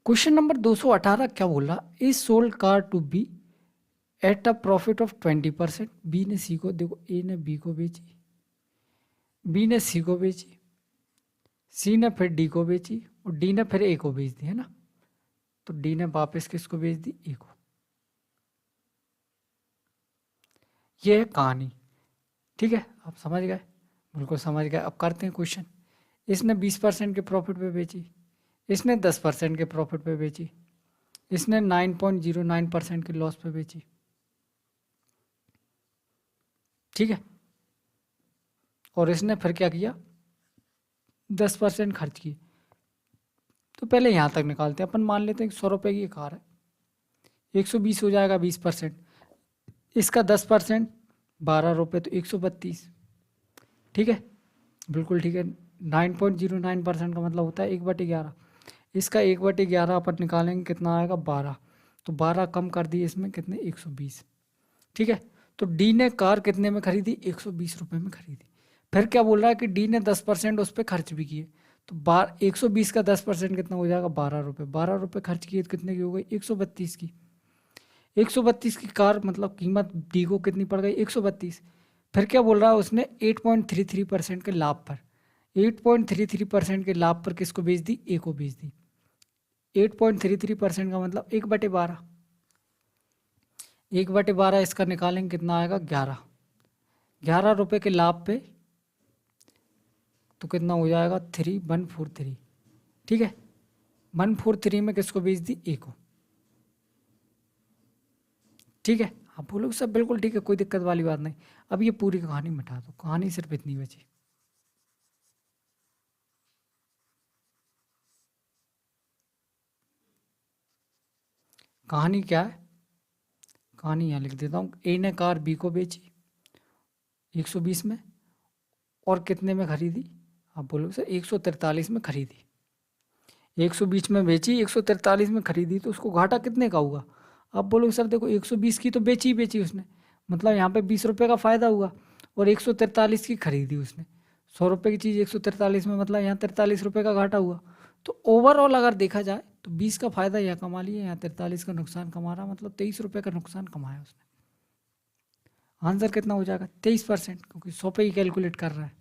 Question number 218 क्या बोला, is sold car to be at a profit of 20%। B ने C को, देखो ए ने बी को बेची, बी ने सी को बेची, सी ने फिर डी को बेची और डी ने फिर ए को बेच दी, है ना। तो डी ने वापस किसको बेच दी, ए को। ये है कहानी, ठीक है, आप समझ गए, बिल्कुल समझ गए। अब करते हैं क्वेश्चन। इसने 20% के प्रॉफिट पे बेची, इसने 10% के प्रॉफिट पे बेची, इसने 9.09% के लॉस पे बेची, ठीक है। और इसने फिर क्या किया, 10% खर्च किए। तो पहले यहाँ तक निकालते हैं अपन। मान लेते हैं कि 100 रुपये की कार है, 120 हो जाएगा 20%, इसका 10% 12 रुपये, तो 132, ठीक है, बिल्कुल ठीक है। 9.09% का मतलब होता है 1/11। इसका 1/11 अपन निकालेंगे, कितना आएगा 12। तो 12 कम कर दिए इसमें, कितने 120, ठीक है। तो डी ने कार कितने में खरीदी, 120 रुपये में खरीदी। फिर क्या बोल रहा है कि डी ने 10% उस पर खर्च भी किए। तो 120 का 10% कितना हो जाएगा, 12 रुपये। 12 रुपये खर्च किए तो कितने की हो गई, 132 की। 132 की कार मतलब कीमत डी को कितनी पड़ गई, 132। फिर क्या बोल रहा है, उसने 8.33% के लाभ पर, 8.33% के लाभ पर किसको बेच दी, ए को बेच दी। 8.33% का मतलब 1/12, 1/12 इसका निकालेंगे, कितना आएगा 11। 11 रुपये के लाभ पे तो कितना हो जाएगा 3143, ठीक है। 143 में किसको बेच दी, ए को, ठीक है। आप बोलोगे सब बिल्कुल ठीक है, कोई दिक्कत वाली बात नहीं। अब ये पूरी कहानी मिटा दो, कहानी सिर्फ इतनी बची। कहानी क्या है, कहानी यहाँ लिख देता हूँ। ए ने कार बी को बेची 120 में, और कितने में खरीदी, आप बोलोगे सर 143 में खरीदी। 120 में बेची, 143 में खरीदी, तो उसको घाटा कितने का हुआ। आप बोलोगे सर देखो 120 की तो बेची ही बेची उसने, मतलब यहाँ पे 20 रुपये का फ़ायदा हुआ, और 143 की खरीदी उसने। 100 रुपये की चीज़ 143 में, मतलब यहाँ 43 रुपये का घाटा हुआ। तो ओवरऑल अगर देखा जाए तो 20 का फ़ायदा यहाँ कमा लिया, यहाँ 43 का नुकसान कमा रहा, मतलब 23 रुपये का नुकसान कमाया उसने। आंसर कितना हो जाएगा, 23%, क्योंकि 100 पे ही कैलकुलेट कर रहा है।